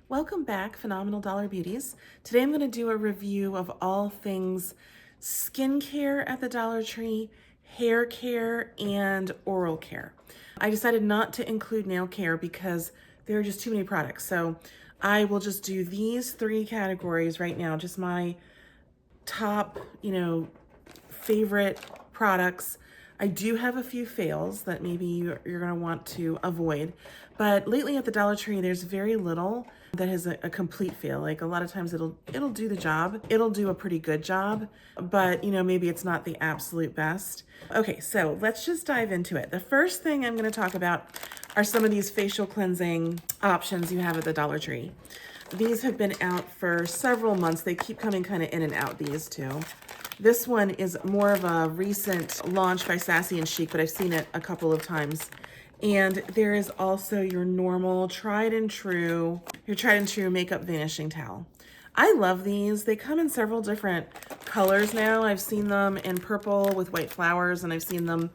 Welcome back, Phenomenal Dollar Beauties. Today I'm going to do a review of all things skincare at the Dollar Tree, hair care, and oral care. I decided not to include nail care because there are just too many products. So I will just do these three categories right now, just my top, favorite products. I do have a few fails that maybe you're going to want to avoid, but lately at the Dollar Tree, there's very little that has a complete fail. Like a lot of times it'll do the job. It'll do a pretty good job, but maybe it's not the absolute best. Okay, so let's just dive into it. The first thing I'm going to talk about are some of these facial cleansing options you have at the Dollar Tree. These have been out for several months. They keep coming kind of in and out, these two. This one is more of a recent launch by Sassy and Chic, but I've seen it a couple of times. And there is also your normal tried and true makeup vanishing towel. I love these. They come in several different colors now. I've seen them in purple with white flowers, and I've seen them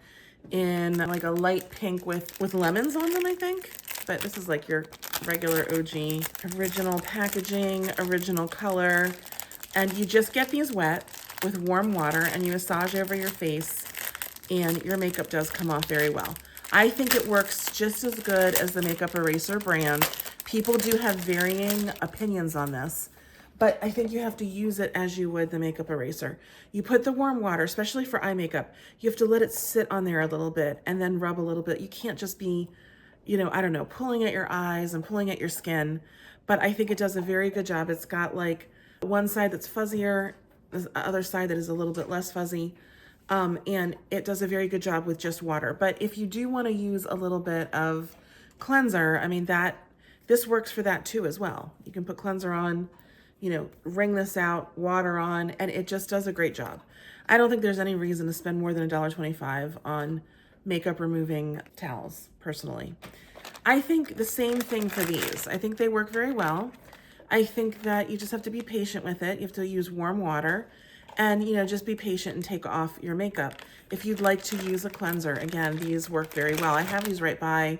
in like a light pink with lemons on them, I think. But this is like your regular OG, original packaging, original color. And you just get these wet with warm water and you massage over your face, and your makeup does come off very well. I think it works just as good as the makeup eraser brand. People do have varying opinions on this, but I think you have to use it as you would the makeup eraser. You put the warm water, especially for eye makeup, you have to let it sit on there a little bit and then rub a little bit. You can't just be, I don't know, pulling at your eyes and pulling at your skin, but I think it does a very good job. It's got like one side that's fuzzier, the other side that is a little bit less fuzzy. And it does a very good job with just water. But if you do want to use a little bit of cleanser, this works for that too as well. You can put cleanser on, wring this out, water on, and it just does a great job. I don't think there's any reason to spend more than $1.25 on makeup removing towels, personally. I think the same thing for these. I think they work very well. I think that you just have to be patient with it. You have to use warm water and, just be patient and take off your makeup. If you'd like to use a cleanser, again, these work very well. I have these right by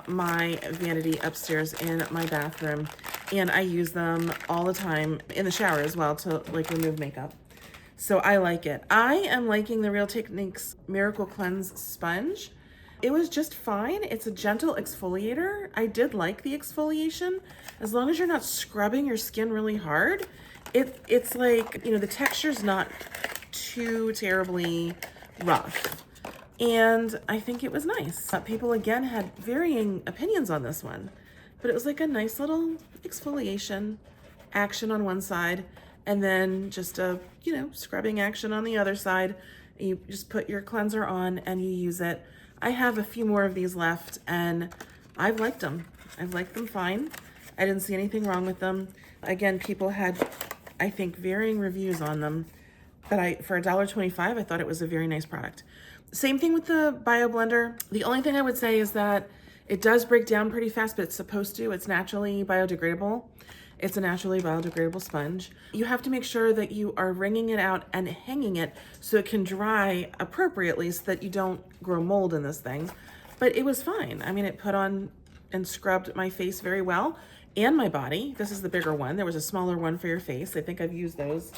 my vanity upstairs in my bathroom, and I use them all the time in the shower as well to remove makeup. So I like it. I am liking the Real Techniques Miracle Cleanse Sponge. It was just fine. It's a gentle exfoliator. I did like the exfoliation. As long as you're not scrubbing your skin really hard, it's like, the texture's not too terribly rough. And I think it was nice. People, again, had varying opinions on this one, but it was like a nice little exfoliation action on one side, and then just a, scrubbing action on the other side. You just put your cleanser on and you use it. I have a few more of these left, and I've liked them. I've liked them fine. I didn't see anything wrong with them. Again, people had, I think, varying reviews on them, but for $1.25, I thought it was a very nice product. Same thing with the Bio Blender. The only thing I would say is that it does break down pretty fast, but it's supposed to. It's naturally biodegradable. It's a naturally biodegradable sponge. You have to make sure that you are wringing it out and hanging it so it can dry appropriately so that you don't grow mold in this thing. But it was fine. It put on and scrubbed my face very well, and my body. This is the bigger one. There was a smaller one for your face. I think I've used those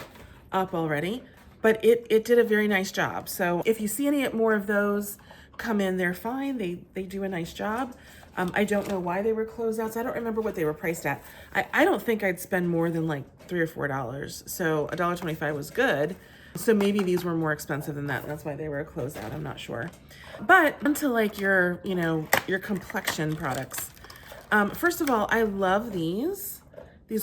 up already, but it did a very nice job. So if you see any more of those come in, they're fine. They do a nice job. I don't know why they were closeouts. I don't remember what they were priced at. I don't think I'd spend more than like $3 or $4. So $1.25 was good. So maybe these were more expensive than that. And that's why they were a closeout. I'm not sure. But onto like your complexion products. First of all, I love these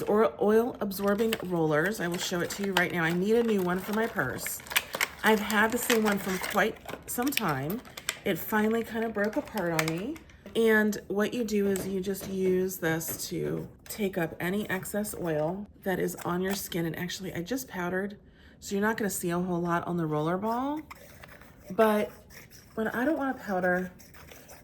oil absorbing rollers. I will show it to you right now. I need a new one for my purse. I've had the same one for quite some time. It finally kind of broke apart on me. And what you do is you just use this to take up any excess oil that is on your skin. And actually, I just powdered, so you're not going to see a whole lot on the roller ball. But when I don't want to powder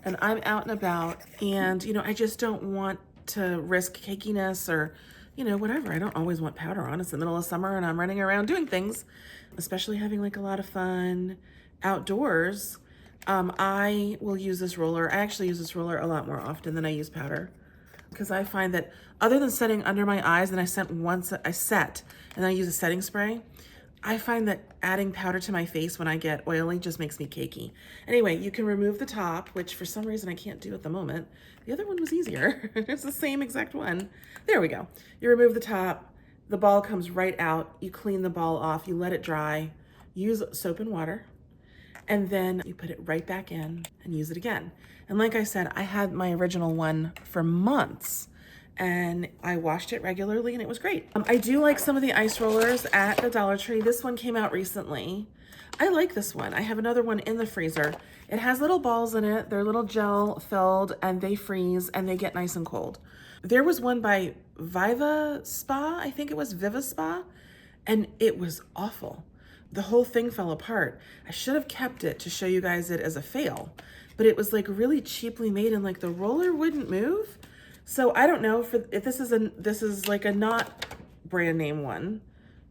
and I'm out and about and, I just don't want to risk cakiness or, whatever. I don't always want powder on. It's the middle of summer and I'm running around doing things, especially having like a lot of fun outdoors. I will use this roller. I actually use this roller a lot more often than I use powder. because I find that other than setting under my eyes, and I set and then I use a setting spray, I find that adding powder to my face when I get oily just makes me cakey. Anyway, you can remove the top, which for some reason I can't do at the moment. The other one was easier. It's the same exact one. There we go. You remove the top, the ball comes right out, you clean the ball off, you let it dry, use soap and water, and then you put it right back in and use it again. And like I said, I had my original one for months and I washed it regularly and it was great. I do like some of the ice rollers at the Dollar Tree. This one came out recently. I like this one. I have another one in the freezer. It has little balls in it. They're little gel filled and they freeze and they get nice and cold. There was one by Viva Spa, I think it was Viva Spa, and it was awful. The whole thing fell apart. I should have kept it to show you guys it as a fail, but it was like really cheaply made and like the roller wouldn't move. So I don't know if this is like a not brand name one.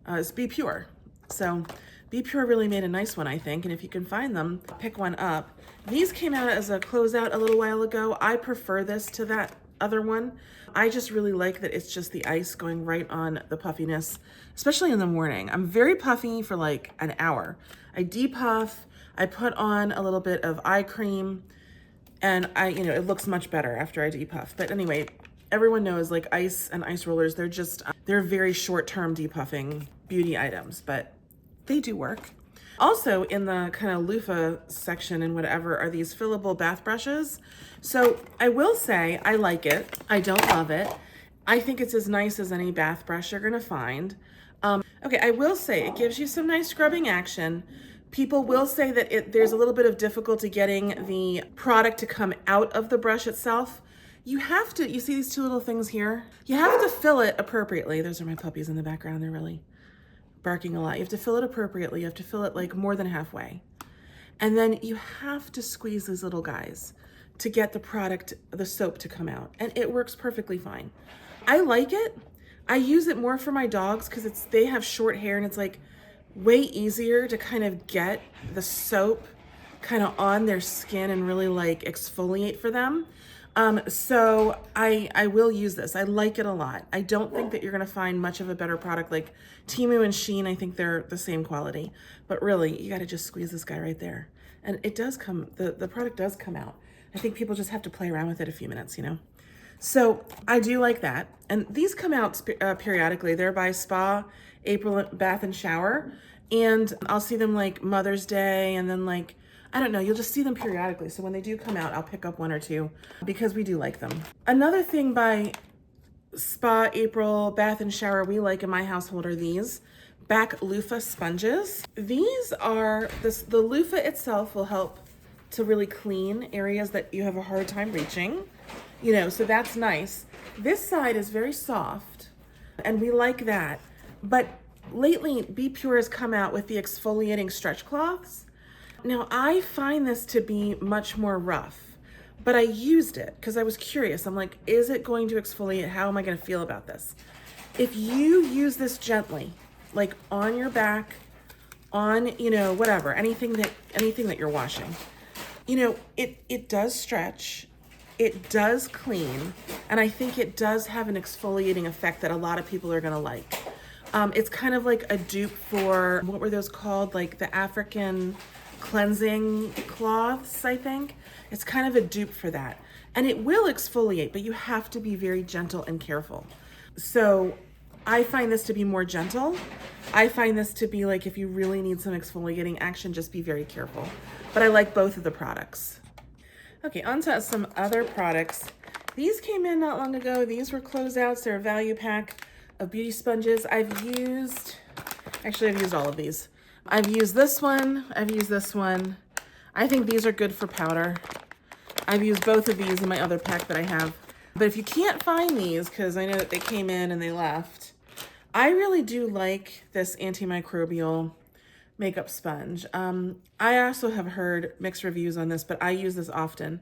It's Be Pure. So Be Pure really made a nice one, I think. And if you can find them, pick one up. These came out as a closeout a little while ago. I prefer this to that other one. I just really like that it's just the ice going right on the puffiness, especially in the morning. I'm very puffy for like an hour. I depuff, I put on a little bit of eye cream, and it looks much better after I depuff. But anyway, everyone knows like ice and ice rollers, they're very short-term depuffing beauty items, but they do work. Also in the kind of loofah section and whatever are these fillable bath brushes. So I will say I like it. I don't love it. I think it's as nice as any bath brush you're gonna find. Okay, I will say it gives you some nice scrubbing action. People will say that there's a little bit of difficulty getting the product to come out of the brush itself. You see these two little things here? You have to fill it appropriately. Those are my puppies in the background. They're really barking a lot. You have to fill it appropriately. You have to fill it like more than halfway. And then you have to squeeze these little guys to get the soap to come out. And it works perfectly fine. I like it. I use it more for my dogs because they have short hair and it's like way easier to kind of get the soap kind of on their skin and really like exfoliate for them. So I will use this. I like it a lot. I don't think that you're gonna find much of a better product like Temu and Shein. I think they're the same quality, but really you gotta just squeeze this guy right there. And it does the product does come out. I think people just have to play around with it a few minutes, So I do like that. And these come out periodically. They're by Spa, April Bath and Shower. And I'll see them like Mother's Day and then like, I don't know, you'll just see them periodically. So when they do come out, I'll pick up one or two because we do like them. Another thing by Spa, April, Bath and Shower we like in my household are these back loofah sponges. These are, the loofah itself will help to really clean areas that you have a hard time reaching, so that's nice. This side is very soft and we like that. But lately, Be Pure has come out with the exfoliating stretch cloths. Now, I find this to be much more rough, but I used it because I was curious. I'm like, is it going to exfoliate? How am I going to feel about this? If you use this gently, like on your back, on, whatever, anything that you're washing, it does stretch, it does clean, and I think it does have an exfoliating effect that a lot of people are going to like. It's kind of like a dupe for, what were those called? Like the African cleansing cloths, I think. It's kind of a dupe for that. And it will exfoliate, but you have to be very gentle and careful. So I find this to be more gentle. I find this to be like, if you really need some exfoliating action, just be very careful. But I like both of the products. Okay, on to some other products. These came in not long ago. These were closeouts. They're a value pack of beauty sponges. I've used all of these. I've used this one. I've used this one. I think these are good for powder. I've used both of these in my other pack that I have. But if you can't find these, because I know that they came in and they left, I really do like this antimicrobial makeup sponge. I also have heard mixed reviews on this, but I use this often.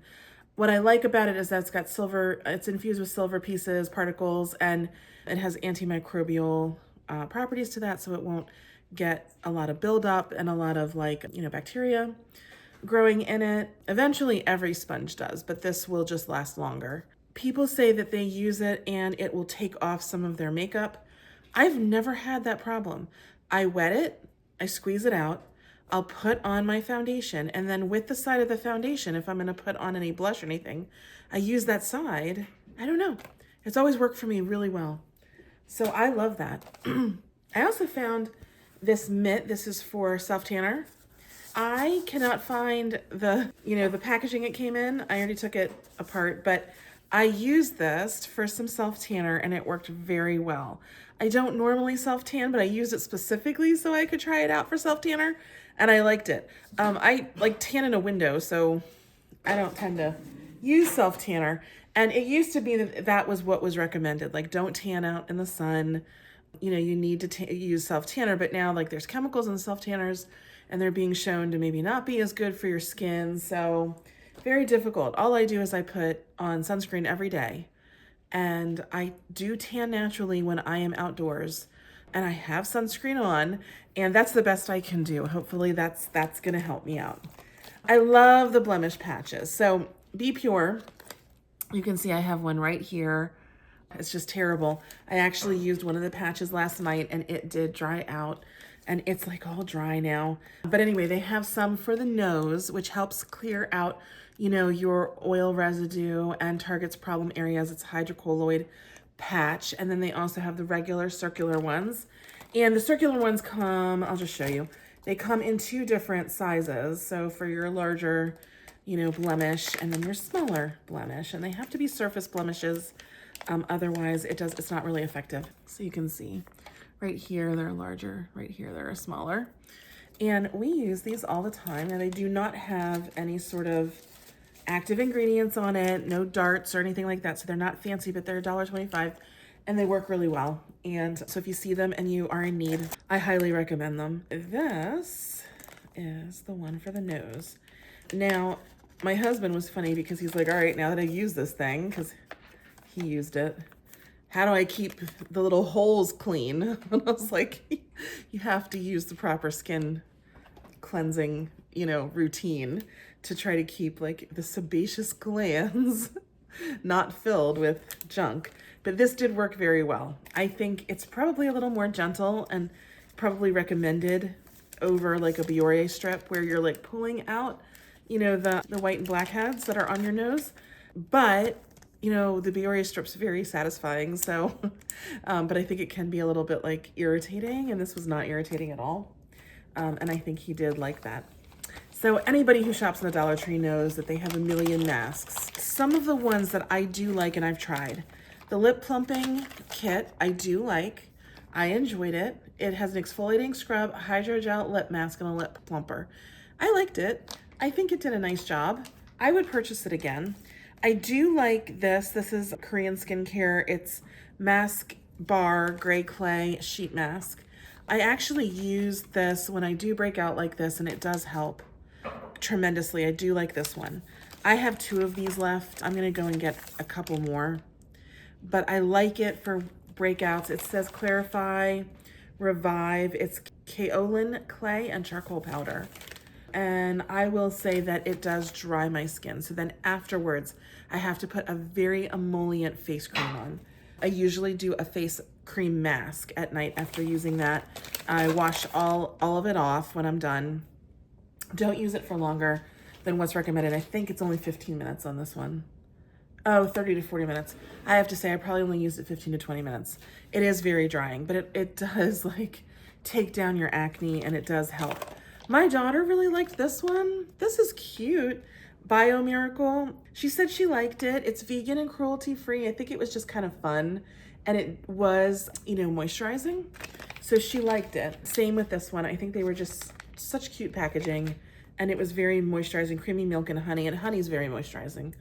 What I like about it is that it's got silver, it's infused with silver pieces, particles, and it has antimicrobial properties to that, so it won't get a lot of buildup and a lot of bacteria growing in it. Eventually every sponge does, but this will just last longer. People say that they use it and it will take off some of their makeup. I've never had that problem. I wet it, I squeeze it out, I'll put on my foundation, and then with the side of the foundation, if I'm gonna put on any blush or anything, I use that side. I don't know. It's always worked for me really well. So I love that. I also found this mitt. This is for self-tanner. I cannot find the packaging it came in. I already took it apart, but I used this for some self-tanner and it worked very well. I don't normally self-tan, but I used it specifically so I could try it out for self-tanner and I liked it. I like tan in a window, so I don't tend to use self-tanner. And it used to be that was what was recommended. Like, don't tan out in the sun. You know, you need to use self-tanner, but now like there's chemicals in self-tanners and they're being shown to maybe not be as good for your skin. So very difficult. All I do is I put on sunscreen every day and I do tan naturally when I am outdoors and I have sunscreen on and that's the best I can do. Hopefully that's gonna help me out. I love the blemish patches. So Be Pure, you can see I have one right here. It's just terrible. I actually used one of the patches last night and it did dry out and it's like all dry now. But anyway, they have some for the nose, which helps clear out, you know, your oil residue and targets problem areas. It's hydrocolloid patch. And then they also have the regular circular ones. And the circular ones come, I'll just show you. They come in 2 different sizes. So for your larger, you know, blemish and then your smaller blemish. And they have to be surface blemishes. Otherwise it's not really effective. So you can see right here, they're larger, right here, they're smaller. And we use these all the time and they do not have any sort of active ingredients on it, no darts or anything like that. So they're not fancy, but they're $1.25 and they work really well. And so if you see them and you are in need, I highly recommend them. This is the one for the nose. Now, my husband was funny because he's like, all right, now that I've used this thing, because he used it, how do I keep the little holes clean? And I was like, you have to use the proper skin cleansing, you know, routine to try to keep like the sebaceous glands not filled with junk. But this did work very well. I think it's probably a little more gentle and probably recommended over like a Biore strip where you're like pulling out, you know, the white and black heads that are on your nose. But you know, the Biore strip's very satisfying, so, but I think it can be a little bit like irritating, and this was not irritating at all. And I think he did like that. So anybody who shops in the Dollar Tree knows that they have a million masks. Some of the ones that I do like and I've tried. The lip plumping kit, I do like. I enjoyed it. It has an exfoliating scrub, hydrogel lip mask, and a lip plumper. I liked it. I think it did a nice job. I would purchase it again. I do like this. This is Korean skincare. It's Mask Bar Gray Clay Sheet Mask. I actually use this when I do break out like this, and it does help tremendously. I do like this one. I have 2 of these left. I'm gonna go and get a couple more, but I like it for breakouts. It says Clarify, Revive. It's kaolin clay and charcoal powder. And I will say that it does dry my skin. So then afterwards, I have to put a very emollient face cream on. I usually do a face cream mask at night after using that. I wash all of it off when I'm done. Don't use it for longer than what's recommended. I think it's only 15 minutes on this one. Oh, 30 to 40 minutes. I have to say I probably only used it 15 to 20 minutes. It is very drying, but it does like take down your acne and it does help. My daughter really liked this one. This is cute. Bio Miracle. She said she liked it. It's vegan and cruelty free. I think it was just kind of fun. And it was, you know, moisturizing. So she liked it. Same with this one. I think they were just such cute packaging. And it was very moisturizing, creamy milk and honey is very moisturizing.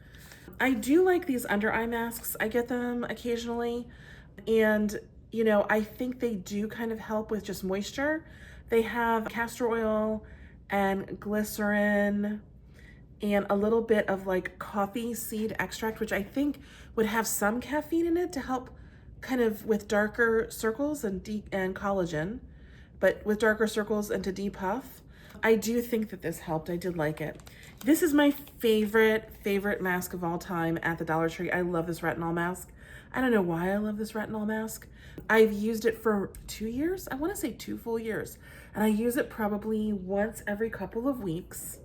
I do like these under eye masks. I get them occasionally. And, you know, I think they do kind of help with just moisture. They have castor oil and glycerin and a little bit of like coffee seed extract, which I think would have some caffeine in it to help kind of with darker circles and collagen, but with darker circles and to depuff. I do think that this helped. I did like it. This is my favorite mask of all time at the Dollar Tree. I love this retinol mask. I don't know why I love this retinol mask. I've used it for 2 years. I want to say 2 full years. And I use it probably once every couple of weeks.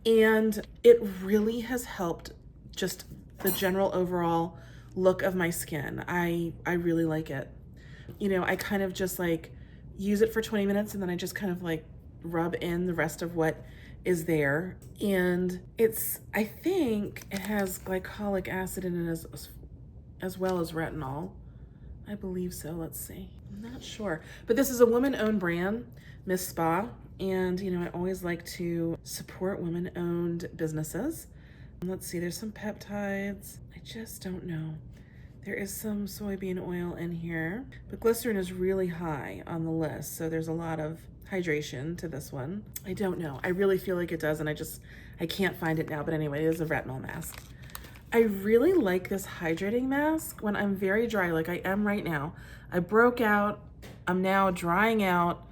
And it really has helped just the general overall look of my skin. I really like it. You know, I kind of just like use it for 20 minutes and then I just kind of like rub in the rest of what is there. And I think it has glycolic acid in it as well as retinol. I believe so. Let's see. I'm not sure. But this is a woman-owned brand, Miss Spa. And, you know, I always like to support women-owned businesses. Let's see. There's some peptides. I just don't know. There is some soybean oil in here. But glycerin is really high on the list. So there's a lot of hydration to this one. I don't know. I really feel like it does. And I can't find it now. But anyway, it is a retinol mask. I really like this hydrating mask when I'm very dry, like I am right now. I broke out, I'm now drying out.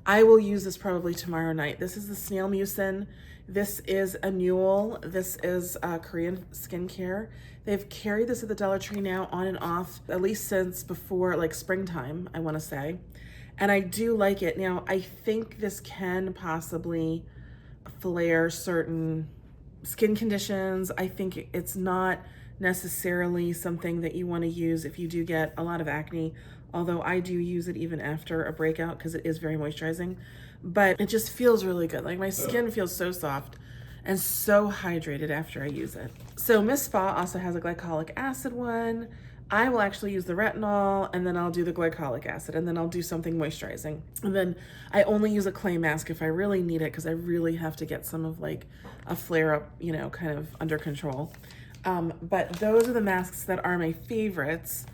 I will use this probably tomorrow night. This is the Snail Mucin. This is Annual. This is Korean skincare. They've carried this at the Dollar Tree now on and off, at least since before like springtime, I wanna say. And I do like it. Now, I think this can possibly flare certain skin conditions. I think it's not necessarily something that you want to use if you do get a lot of acne, although I do use it even after a breakout because it is very moisturizing, but it just feels really good. Like my skin feels so soft and so hydrated after I use it. So Miss Spa also has a glycolic acid one. I will actually use the retinol and then I'll do the glycolic acid and then I'll do something moisturizing. And then I only use a clay mask if I really need it because I really have to get some of like a flare up, you know, kind of under control. But those are the masks that are my favorites.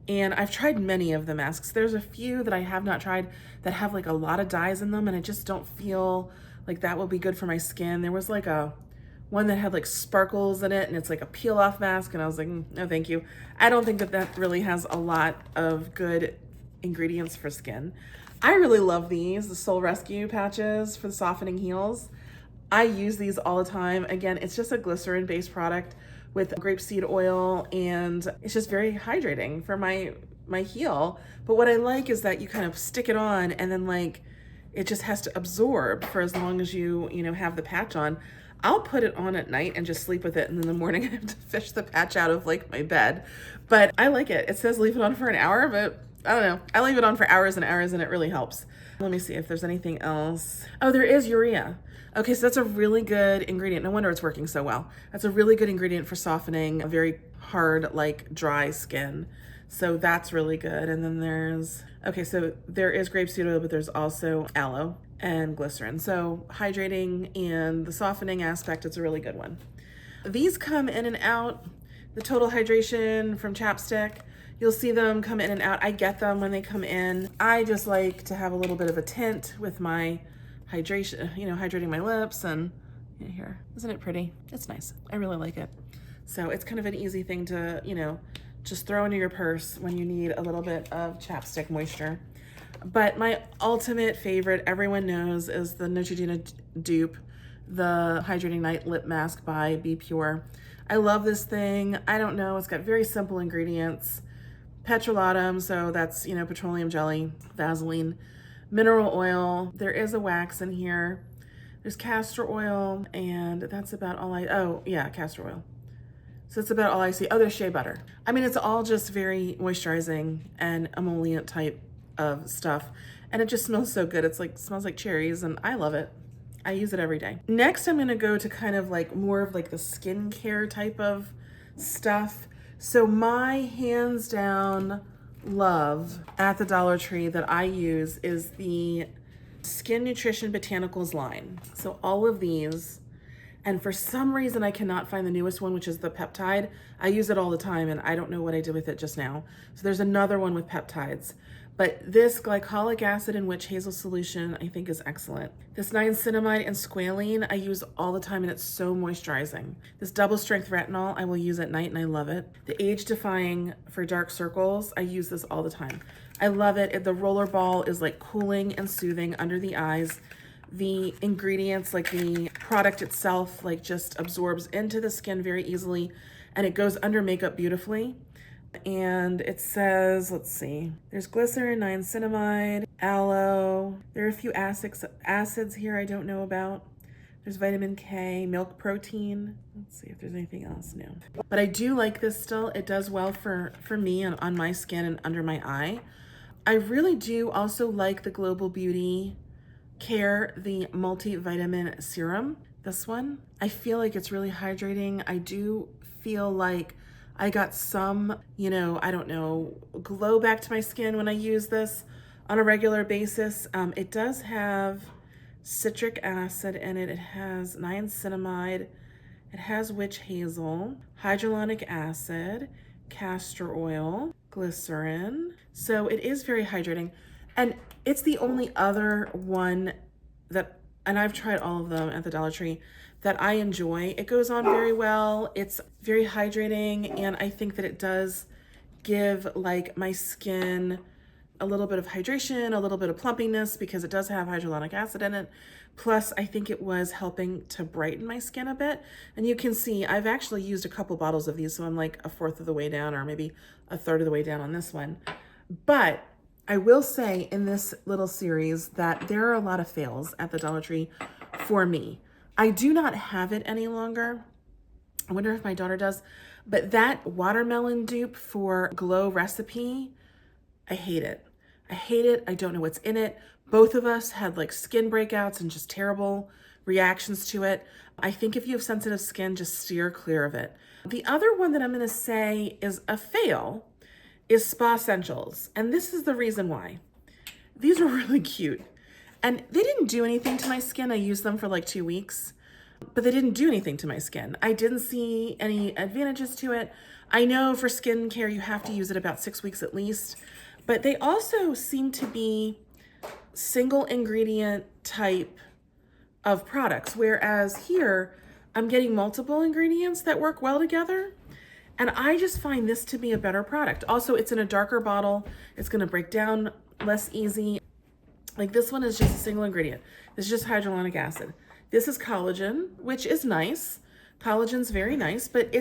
And I've tried many of the masks. There's a few that I have not tried that have like a lot of dyes in them and I just don't feel like that will be good for my skin. There was like one that had like sparkles in it and it's like a peel off mask and I was like, no thank you. I don't think that really has a lot of good ingredients for skin. I really love these, the Soul Rescue patches for the softening heels. I use these all the time. Again, it's just a glycerin based product with grapeseed oil and it's just very hydrating for my heel. But what I like is that you kind of stick it on and then like it just has to absorb for as long as you know, have the patch on. I'll put it on at night and just sleep with it. And in the morning I have to fish the patch out of like my bed. But I like it. It says leave it on for an hour, but I don't know. I leave it on for hours and hours and it really helps. Let me see if there's anything else. Oh, there is urea. Okay, so that's a really good ingredient. No wonder it's working so well. That's a really good ingredient for softening a very hard, like dry skin. So that's really good. And then okay, so there is grapeseed oil, but there's also aloe and glycerin. So hydrating and the softening aspect, it's a really good one. These come in and out. The Total Hydration from Chapstick, you'll see them come in and out. I get them when they come in. I just like to have a little bit of a tint with my hydration, you know, hydrating my lips and here. Isn't it pretty? It's nice. I really like it. So it's kind of an easy thing to, you know, just throw into your purse when you need a little bit of chapstick moisture. But my ultimate favorite, everyone knows, is the Neutrogena dupe, the Hydrating Night Lip Mask by Be Pure. I love this thing. I don't know, it's got very simple ingredients. Petrolatum, so that's, you know, petroleum jelly, Vaseline, mineral oil. There is a wax in here. There's castor oil, and that's about all oh yeah, castor oil. So that's about all I see. Oh, there's shea butter. I mean, it's all just very moisturizing and emollient type of stuff. And it just smells so good. It's like, smells like cherries and I love it. I use it every day. Next, I'm gonna go to kind of like more of like the skincare type of stuff. So my hands down love at the Dollar Tree that I use is the Skin Nutrition Botanicals line. So all of these, and for some reason I cannot find the newest one, which is the peptide. I use it all the time and I don't know what I did with it just now. So there's another one with peptides. But this glycolic acid and witch hazel solution I think is excellent. This niacinamide and squalene I use all the time and it's so moisturizing. This double strength retinol I will use at night and I love it. The age defying for dark circles, I use this all the time. I love it. The roller ball is like cooling and soothing under the eyes. the ingredients, like the product itself, like just absorbs into the skin very easily, and it goes under makeup beautifully. And it says, let's see, there's glycerin, niacinamide, aloe. There are a few acids here I don't know about. There's vitamin K, milk protein. Let's see if there's anything else new. But I do like this still. It does well for me and on my skin and under my eye. I really do also like the Global Beauty Care, the multivitamin serum. This one, I feel like it's really hydrating. I do feel like I got some, you know, I don't know, glow back to my skin when I use this on a regular basis. It does have citric acid in it. It has niacinamide. It has witch hazel, hyaluronic acid, castor oil, glycerin. So it is very hydrating. And it's the only other one that, and I've tried all of them at the Dollar Tree, that I enjoy. It goes on very well. It's very hydrating, and I think that it does give like my skin a little bit of hydration, a little bit of plumpiness, because it does have hyaluronic acid in it. Plus, I think it was helping to brighten my skin a bit. And you can see I've actually used a couple bottles of these, so I'm like a fourth of the way down, or maybe a third of the way down on this one. But I will say in this little series that there are a lot of fails at the Dollar Tree for me. I do not have it any longer. I wonder if my daughter does. But that watermelon dupe for Glow Recipe, I hate it. I hate it. I don't know what's in it. Both of us had like skin breakouts and just terrible reactions to it. I think if you have sensitive skin, just steer clear of it. The other one that I'm going to say is a fail is Spa Essentials. And this is the reason why. These are really cute. And they didn't do anything to my skin. I used them for like 2 weeks, but they didn't do anything to my skin. I didn't see any advantages to it. I know for skincare, you have to use it about 6 weeks at least, but they also seem to be single ingredient type of products. Whereas here, I'm getting multiple ingredients that work well together. And I just find this to be a better product. Also, it's in a darker bottle. It's gonna break down less easy. Like this one is just a single ingredient. This is just hyaluronic acid. This is collagen, which is nice. Collagen's very nice, but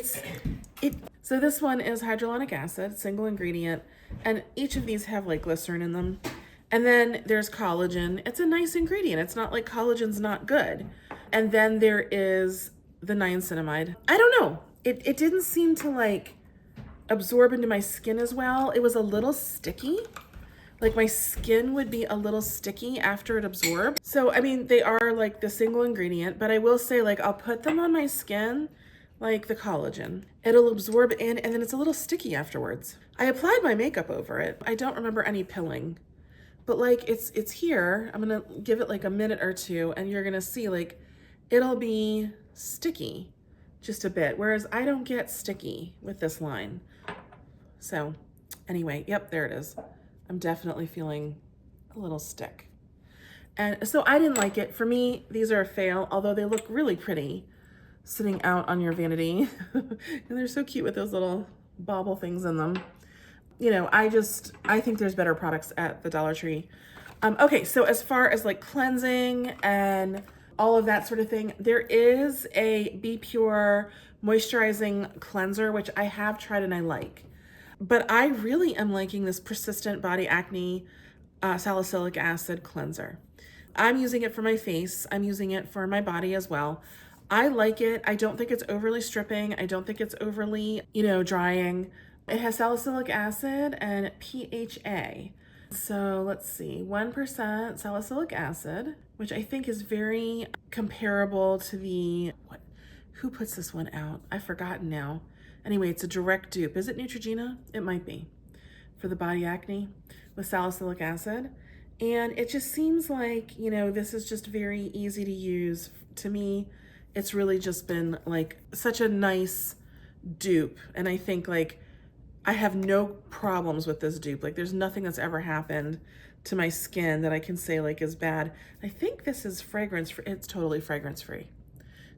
so this one is hyaluronic acid, single ingredient, and each of these have like glycerin in them. And then there's collagen. It's a nice ingredient. It's not like collagen's not good. And then there is the niacinamide. I don't know. It didn't seem to like absorb into my skin as well. It was a little sticky. Like my skin would be a little sticky after it absorbed. So, I mean, they are like the single ingredient, but I will say like I'll put them on my skin, like the collagen. It'll absorb in and then it's a little sticky afterwards. I applied my makeup over it. I don't remember any pilling, but like it's here. I'm gonna give it like a minute or two and you're gonna see like it'll be sticky just a bit, whereas I don't get sticky with this line. So anyway, yep, there it is. I'm definitely feeling a little stick. And so I didn't like it. For me, these are a fail, although they look really pretty sitting out on your vanity. And they're so cute with those little bauble things in them. You know, I think there's better products at the Dollar Tree. Okay, so as far as like cleansing and all of that sort of thing, there is a Be Pure moisturizing cleanser, which I have tried and I like. But I really am liking this Persistent Body Acne Salicylic Acid Cleanser. I'm using it for my face. I'm using it for my body as well. I like it. I don't think it's overly stripping. I don't think it's overly, drying. It has salicylic acid and PHA. So let's see, 1% salicylic acid, which I think is very comparable to who puts this one out? I've forgotten now. Anyway, it's a direct dupe. Is it Neutrogena? It might be, for the body acne with salicylic acid. And it just seems like, this is just very easy to use. To me, it's really just been like such a nice dupe. And I think like, I have no problems with this dupe. Like there's nothing that's ever happened to my skin that I can say like is bad. I think this is fragrance free. It's totally fragrance free.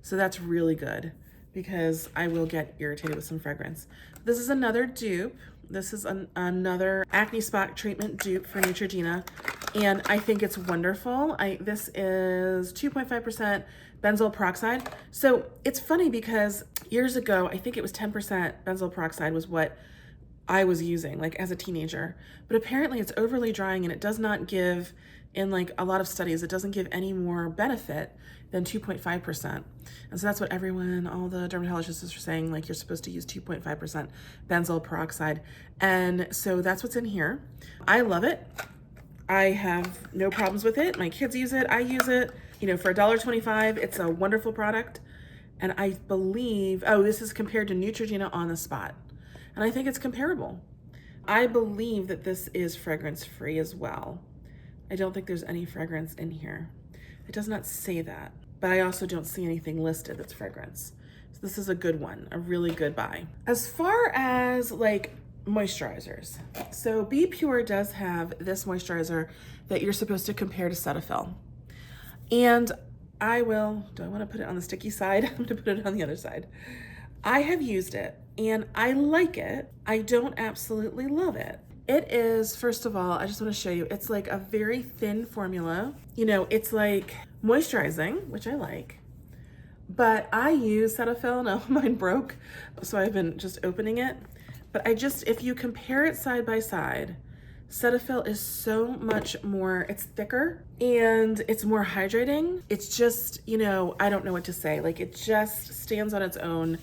So that's really good because I will get irritated with some fragrance. This is another dupe. This is another acne spot treatment dupe for Neutrogena. and I think it's wonderful. This is 2.5% benzoyl peroxide. So it's funny because years ago, I think it was 10% benzoyl peroxide was what I was using like as a teenager, but apparently it's overly drying and it does not give, in like a lot of studies, it doesn't give any more benefit than 2.5%. And so that's what everyone, all the dermatologists are saying, like you're supposed to use 2.5% benzoyl peroxide. And so that's what's in here. I love it. I have no problems with it. My kids use it. I use it. You know, for $1.25, it's a wonderful product. And I believe, oh, this is compared to Neutrogena On the Spot. And I think it's comparable. I believe that this is fragrance free as well. I don't think there's any fragrance in here. It does not say that, but I also don't see anything listed that's fragrance. So this is a good one, a really good buy. As far as like moisturizers, so Be Pure does have this moisturizer that you're supposed to compare to Cetaphil. And do I want to put it on the sticky side? I'm gonna put it on the other side. I have used it and I like it. I don't absolutely love it. It is, first of all, I just want to show you, it's like a very thin formula. You know, it's like moisturizing, which I like, but I use Cetaphil. Now mine broke, so I've been just opening it. But if you compare it side by side, Cetaphil is so much more, it's thicker and it's more hydrating. It's just, you know, I don't know what to say. Like it just stands on its own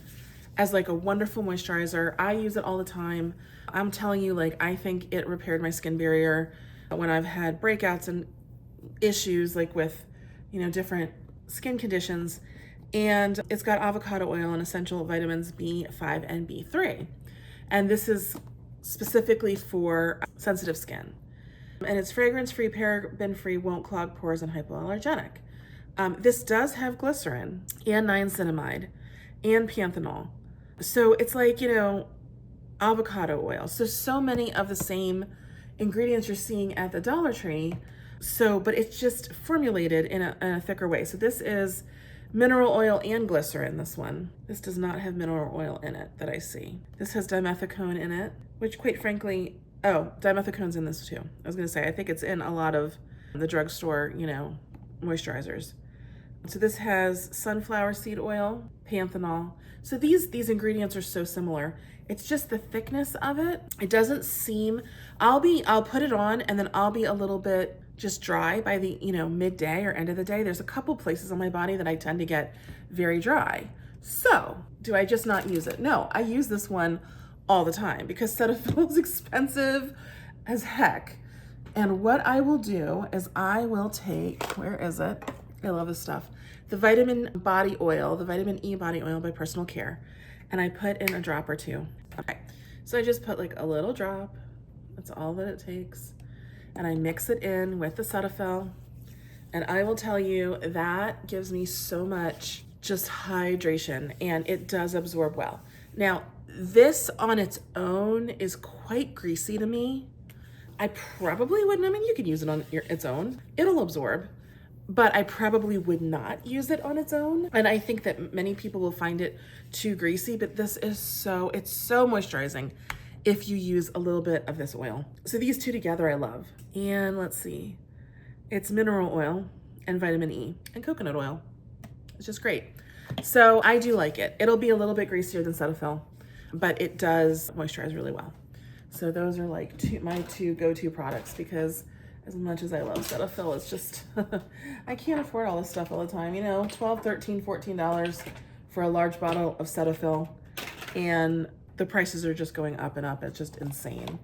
as like a wonderful moisturizer. I use it all the time. I'm telling you, like, I think it repaired my skin barrier when I've had breakouts and issues like with, you know, different skin conditions. And it's got avocado oil and essential vitamins B5 and B3. And this is specifically for sensitive skin. And it's fragrance-free, paraben-free, won't clog pores, and hypoallergenic. This does have glycerin and niacinamide and panthenol. So it's like, you know, avocado oil. So many of the same ingredients you're seeing at the Dollar Tree. So, but it's just formulated in a thicker way. So this is mineral oil and glycerin, this one. This does not have mineral oil in it that I see. This has dimethicone in it, which quite frankly, oh, dimethicone's in this too. I was gonna say, I think it's in a lot of the drugstore, you know, moisturizers. So this has sunflower seed oil, panthenol. So these ingredients are so similar. It's just the thickness of it. It doesn't seem, I'll put it on and then I'll be a little bit just dry by the, you know, midday or end of the day. There's a couple places on my body that I tend to get very dry. So do I just not use it? No, I use this one all the time because Cetaphil is expensive as heck. And what I will do is I will take, where is it? I love this stuff. The vitamin body oil, the vitamin E body oil by Personal Care. And I put in a drop or two. Okay, so I just put like a little drop. That's all that it takes. And I mix it in with the Cetaphil. And I will tell you, that gives me so much just hydration, and it does absorb well. Now, this on its own is quite greasy to me. I probably wouldn't, I mean, you could use it on its own. It'll absorb, but I probably would not use it on its own. And I think that many people will find it too greasy, but this is it's so moisturizing if you use a little bit of this oil. So these two together I love. And let's see, it's mineral oil and vitamin E and coconut oil. It's just great. So I do like it. It'll be a little bit greasier than Cetaphil, but it does moisturize really well. So those are like my two go-to products, because as much as I love Cetaphil, it's just, I can't afford all this stuff all the time. You know, $12, $13, $14 for a large bottle of Cetaphil, and the prices are just going up and up. It's just insane.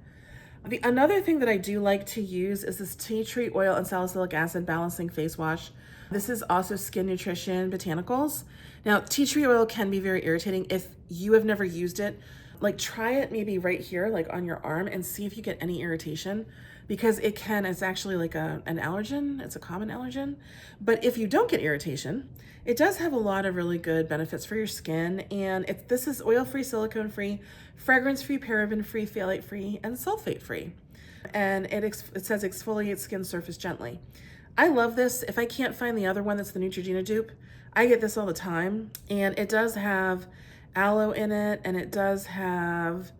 Another thing that I do like to use is this tea tree oil and salicylic acid balancing face wash. This is also Skin Nutrition Botanicals. Now, tea tree oil can be very irritating. If you have never used it, like try it maybe right here, like on your arm, and see if you get any irritation, because it's actually like an allergen. It's a common allergen. But if you don't get irritation, it does have a lot of really good benefits for your skin. And this is oil-free, silicone-free, fragrance-free, paraben-free, phthalate-free, and sulfate-free. And it says exfoliate skin surface gently. I love this. If I can't find the other one that's the Neutrogena dupe, I get this all the time. And it does have aloe in it, and it does have,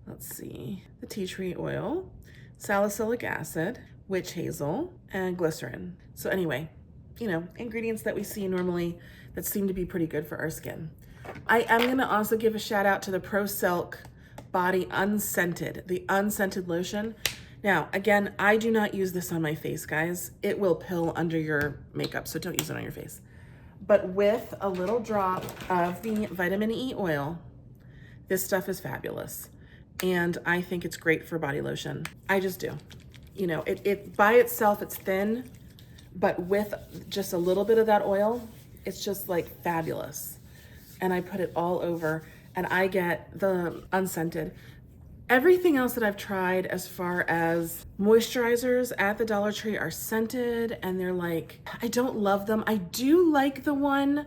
let's see, the tea tree oil, salicylic acid, witch hazel, and glycerin. So anyway, you know, ingredients that we see normally that seem to be pretty good for our skin. I am gonna also give a shout out to the Pro Silk Body Unscented, the unscented lotion. Now, again, I do not use this on my face, guys. It will pill under your makeup, so don't use it on your face. But with a little drop of the vitamin E oil, this stuff is fabulous. And I think it's great for body lotion. I just do. You know, it by itself, it's thin, but with just a little bit of that oil, it's just like fabulous. And I put it all over, and I get the unscented. Everything else that I've tried as far as moisturizers at the Dollar Tree are scented, and they're like, I don't love them. I do like the one,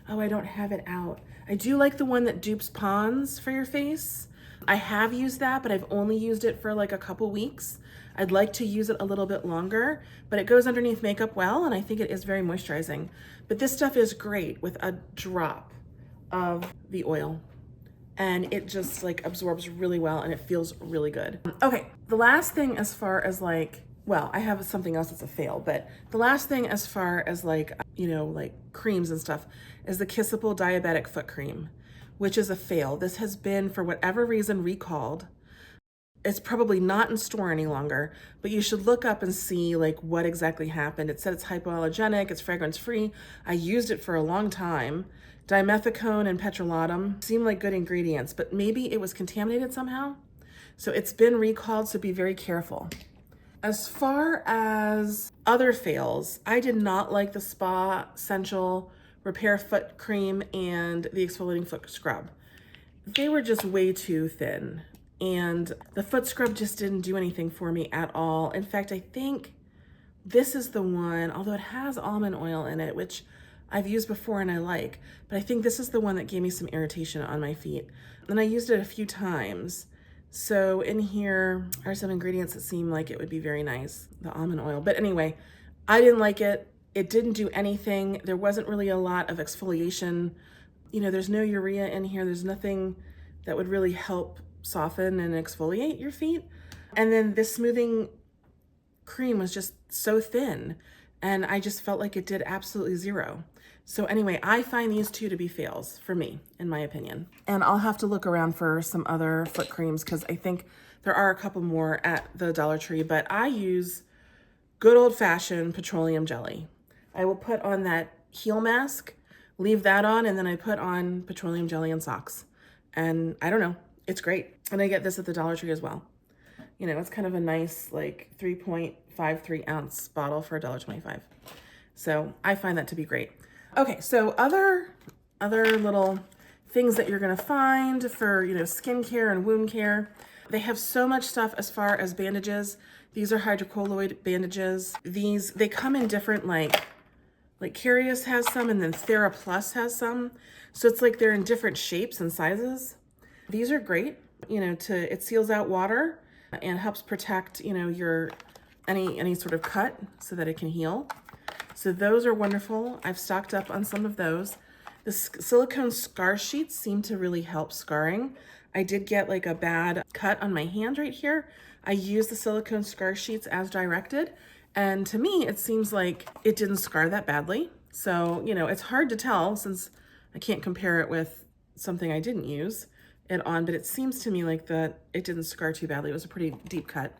oh, I don't have it out. I do like the one that dupes Pond's for your face. I have used that, but I've only used it for like a couple weeks. I'd like to use it a little bit longer, but it goes underneath makeup well, and I think it is very moisturizing. But this stuff is great with a drop of the oil, and it just like absorbs really well, and it feels really good. Okay, the last thing as far as like, well, I have something else that's a fail, but the last thing as far as like, you know, like creams and stuff is the Kissable Diabetic Foot Cream, which is a fail. This has been, for whatever reason, recalled. It's probably not in store any longer, but you should look up and see like what exactly happened. It said it's hypoallergenic, it's fragrance free. I used it for a long time. Dimethicone and petrolatum seem like good ingredients, but maybe it was contaminated somehow. So it's been recalled, so be very careful. As far as other fails, I did not like the Spa Essential Repair Foot Cream and the Exfoliating Foot Scrub. They were just way too thin. And the foot scrub just didn't do anything for me at all. In fact, I think this is the one, although it has almond oil in it, which I've used before and I like, but I think this is the one that gave me some irritation on my feet. And I used it a few times. So in here are some ingredients that seem like it would be very nice, the almond oil. But anyway, I didn't like it. It didn't do anything. There wasn't really a lot of exfoliation. You know, there's no urea in here. There's nothing that would really help soften and exfoliate your feet. And then this smoothing cream was just so thin, and I just felt like it did absolutely zero. So anyway, I find these two to be fails for me, in my opinion. And I'll have to look around for some other foot creams because I think there are a couple more at the Dollar Tree, but I use good old-fashioned petroleum jelly. I will put on that heel mask, leave that on, and then I put on petroleum jelly and socks. And I don't know, it's great. And I get this at the Dollar Tree as well. You know, it's kind of a nice like 3.53 ounce bottle for $1.25. So I find that to be great. Okay, so other little things that you're gonna find for, you know, skincare and wound care. They have so much stuff as far as bandages. These are hydrocolloid bandages. They come in different like Curious has some, and then TheraPlus has some. So it's like they're in different shapes and sizes. These are great, you know, it seals out water and helps protect, you know, your any sort of cut so that it can heal. So those are wonderful. I've stocked up on some of those. The silicone scar sheets seem to really help scarring. I did get like a bad cut on my hand right here. I used the silicone scar sheets as directed, and to me, it seems like it didn't scar that badly. So, you know, it's hard to tell since I can't compare it with something I didn't use it on, but it seems to me like that it didn't scar too badly. It was a pretty deep cut.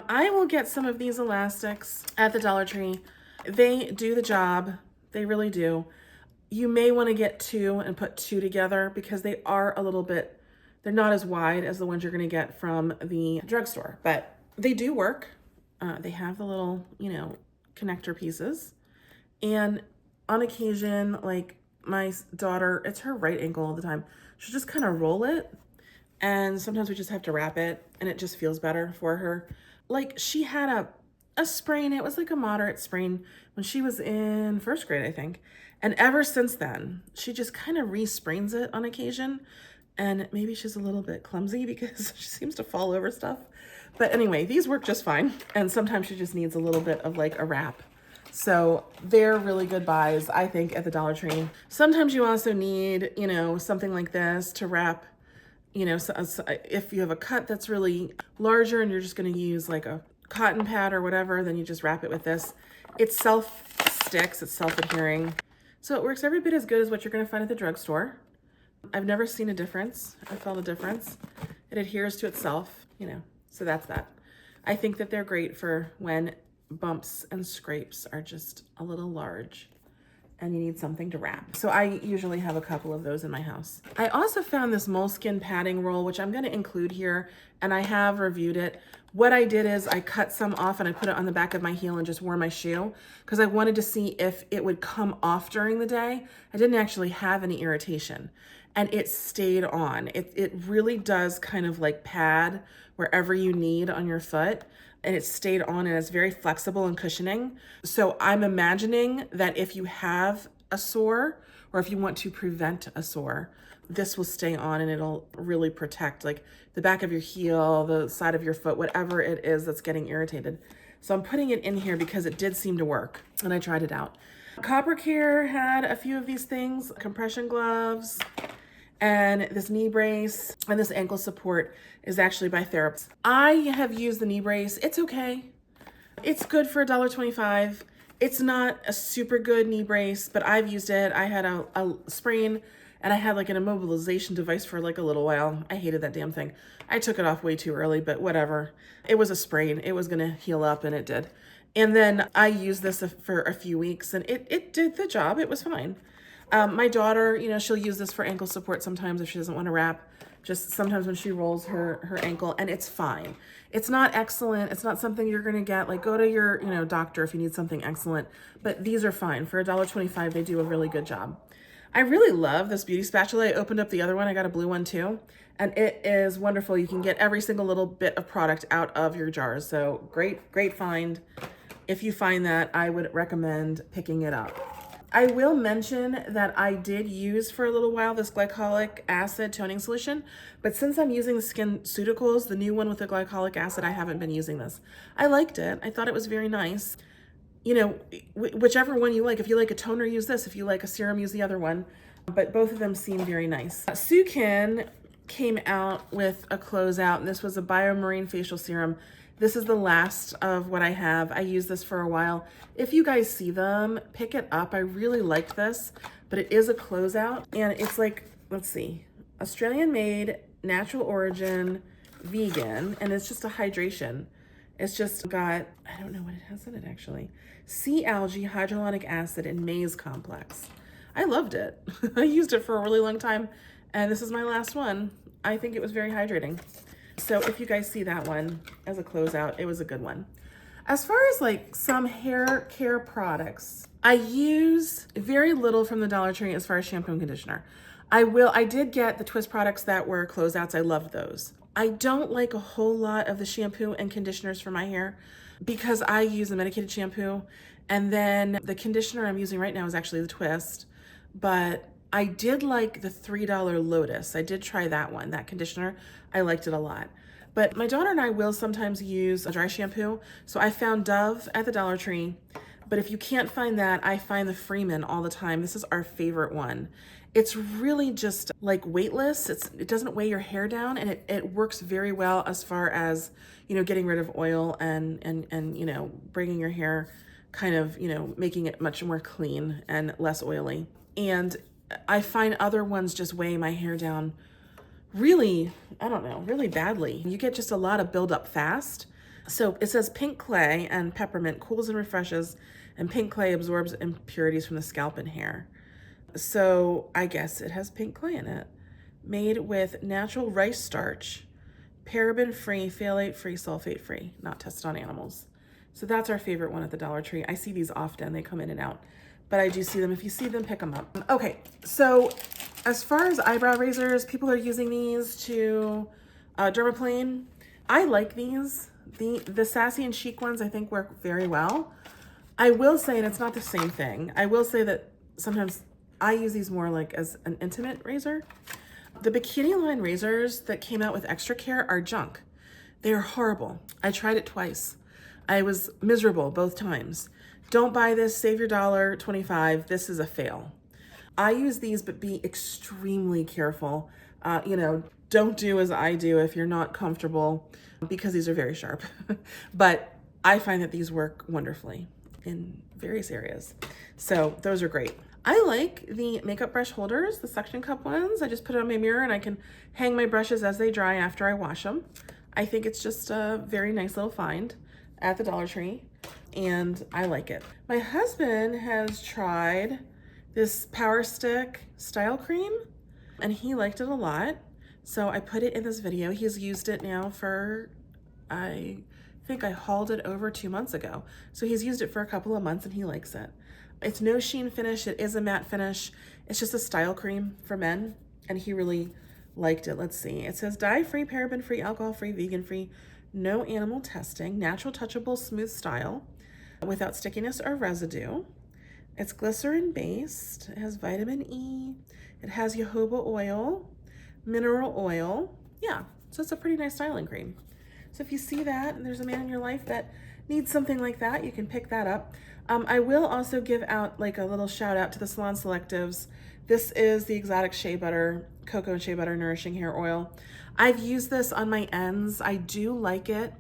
I will get some of these elastics at the Dollar Tree. They do the job. They really do. You may want to get two and put two together because they are a little bit, they're not as wide as the ones you're going to get from the drugstore, but they do work. They have the little, you know, connector pieces. And on occasion, like my daughter, it's her right ankle all the time. She'll just kind of roll it. And sometimes we just have to wrap it, and it just feels better for her. Like she had a sprain. It was like a moderate sprain when she was in first grade, I think. And ever since then, she just kind of re-sprains it on occasion. And maybe she's a little bit clumsy because she seems to fall over stuff. But anyway, these work just fine. And sometimes she just needs a little bit of like a wrap. So they're really good buys, I think, at the Dollar Tree. Sometimes you also need, you know, something like this to wrap, you know, so if you have a cut that's really larger and you're just going to use like a cotton pad or whatever, then you just wrap it with this. It self-sticks, it's self-adhering. So it works every bit as good as what you're gonna find at the drugstore. I've never seen a difference. I felt a difference. It adheres to itself, you know, so that's that. I think that they're great for when bumps and scrapes are just a little large and you need something to wrap. So I usually have a couple of those in my house. I also found this moleskin padding roll, which I'm gonna include here, and I have reviewed it. What I did is I cut some off and I put it on the back of my heel and just wore my shoe because I wanted to see if it would come off during the day. I didn't actually have any irritation and it stayed on. It really does kind of like pad wherever you need on your foot, and it stayed on, and it's very flexible and cushioning. So I'm imagining that if you have a sore or if you want to prevent a sore, this will stay on and it'll really protect like the back of your heel, the side of your foot, whatever it is that's getting irritated. So I'm putting it in here because it did seem to work and I tried it out. Copper Care had a few of these things, compression gloves, and this knee brace, and this ankle support is actually by Therapists. I have used the knee brace. It's okay. It's good for $1.25. It's not a super good knee brace, but I've used it. I had a sprain and I had like an immobilization device for like a little while. I hated that damn thing. I took it off way too early, but whatever. It was a sprain. It was gonna heal up and it did. And then I used this for a few weeks and it did the job. It was fine. My daughter, you know, she'll use this for ankle support sometimes if she doesn't want to wrap, just sometimes when she rolls her ankle, and it's fine. It's not excellent. It's not something you're going to get, like go to your, you know, doctor if you need something excellent, but these are fine. For $1.25, they do a really good job. I really love this beauty spatula. I opened up the other one. I got a blue one too, and it is wonderful. You can get every single little bit of product out of your jars. So great find. If you find that, I would recommend picking it up. I will mention that I did use for a little while this glycolic acid toning solution, but since I'm using the Skin Nutraceuticals, the new one with the glycolic acid, I haven't been using this. I liked it. I thought it was very nice. You know, whichever one you like. If you like a toner, use this. If you like a serum, use the other one. But both of them seem very nice. Sukin came out with a closeout, and this was a Biomarine facial serum. This is the last of what I have. I used this for a while. If you guys see them, pick it up. I really liked this, but it is a closeout, and it's like, let's see, Australian made, natural origin, vegan, and it's just a hydration. It's just got, I don't know what it has in it actually. Sea algae, hydrolonic acid, and maize complex. I loved it. I used it for a really long time, and this is my last one. I think it was very hydrating. So if you guys see that one as a closeout, it was a good one. As far as like some hair care products, I use very little from the Dollar Tree as far as shampoo and conditioner. I did get the Twist products that were closeouts. I loved those. I don't like a whole lot of the shampoo and conditioners for my hair because I use a medicated shampoo, and then the conditioner I'm using right now is actually the Twist, but I did like the $3 Lotus. I did try that one, that conditioner. I liked it a lot. But my daughter and I will sometimes use a dry shampoo. So I found Dove at the Dollar Tree. But if you can't find that, I find the Freeman all the time. This is our favorite one. It's really just like weightless. It doesn't weigh your hair down, and it works very well as far as, you know, getting rid of oil and you know, bringing your hair kind of, you know, making it much more clean and less oily. And I find other ones just weigh my hair down really, I don't know, really badly. You get just a lot of buildup fast. So it says pink clay and peppermint cools and refreshes, and pink clay absorbs impurities from the scalp and hair. So I guess it has pink clay in it. Made with natural rice starch, paraben-free, phthalate-free, sulfate-free, not tested on animals. So that's our favorite one at the Dollar Tree. I see these often. They come in and out, but I do see them. If you see them, pick them up. Okay, so as far as eyebrow razors, people are using these to dermaplane. I like these. The Sassy and Chic ones I think work very well. I will say, and it's not the same thing, I will say that sometimes I use these more like as an intimate razor. The bikini line razors that came out with extra care are junk. They are horrible. I tried it twice. I was miserable both times. Don't buy this, save your $1.25. This is a fail. I use these, but be extremely careful. You know, don't do as I do if you're not comfortable, because these are very sharp. But I find that these work wonderfully in various areas. So those are great. I like the makeup brush holders, the suction cup ones. I just put it on my mirror and I can hang my brushes as they dry after I wash them. I think it's just a very nice little find at the Dollar Tree, and I like it. My husband has tried this Power Stick style cream and he liked it a lot. So I put it in this video. He's used it now for, I think I hauled it over 2 months ago. So he's used it for a couple of months and he likes it. It's no sheen finish, it is a matte finish. It's just a style cream for men and he really liked it. Let's see, it says dye-free, paraben-free, alcohol-free, vegan-free, no animal testing, natural touchable smooth style without stickiness or residue. It's glycerin based, it has vitamin E, it has jojoba oil, mineral oil. Yeah, so it's a pretty nice styling cream. So if you see that and there's a man in your life that needs something like that, you can pick that up. I will also give out like a little shout out to the Salon Selectives. This is the Exotic Shea Butter, Cocoa and Shea Butter Nourishing Hair Oil. I've used this on my ends. I do like it.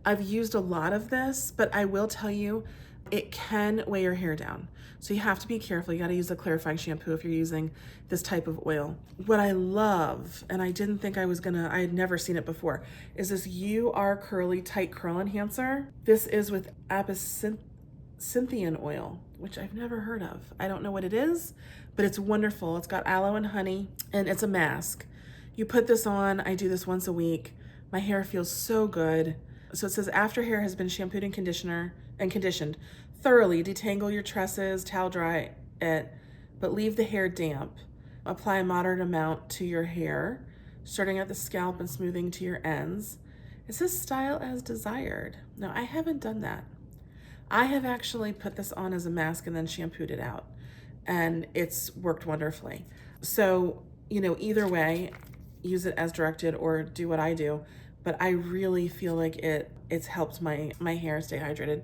I've used a lot of this, but I will tell you, it can weigh your hair down. So you have to be careful. You got to use a clarifying shampoo if you're using this type of oil. What I love, and I didn't think I had never seen it before, is this UR Curly Tight Curl Enhancer. This is with absinthium oil, which I've never heard of. I don't know what it is, but it's wonderful. It's got aloe and honey, and it's a mask. You put this on, I do this once a week. My hair feels so good. So it says, after hair has been shampooed and conditioned, thoroughly detangle your tresses, towel dry it, but leave the hair damp. Apply a moderate amount to your hair, starting at the scalp and smoothing to your ends. It says style as desired. Now, I haven't done that. I have actually put this on as a mask and then shampooed it out, and it's worked wonderfully. So, either way, use it as directed or do what I do, but I really feel like it's helped my hair stay hydrated.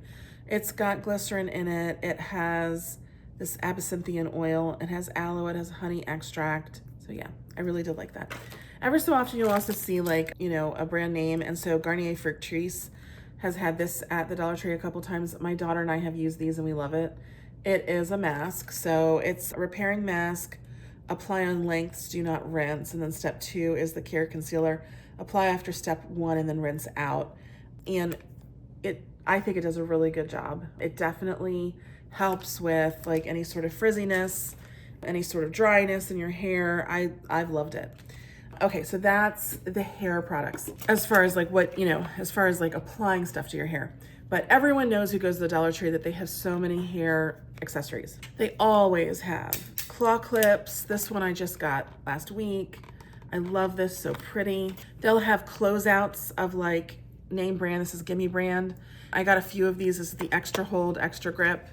It's got glycerin in it. It has this absinthium oil. It has aloe. It has honey extract. So yeah, I really did like that. Ever so often you'll also see like, a brand name. And so Garnier Fructis has had this at the Dollar Tree a couple times. My daughter and I have used these and we love it. It is a mask. So it's a repairing mask. Apply on lengths, do not rinse. And then step 2 is the care concealer. Apply after step 1 and then rinse out. And I think it does a really good job. It definitely helps with like any sort of frizziness, any sort of dryness in your hair. I've loved it. Okay, so that's the hair products. As far as like as far as like applying stuff to your hair. But everyone knows who goes to the Dollar Tree that they have so many hair accessories. They always have claw clips. This one I just got last week. I love this, so pretty. They'll have closeouts of like name brand. This is Gimme brand. I got a few of these. This is the Extra Hold, Extra Grip.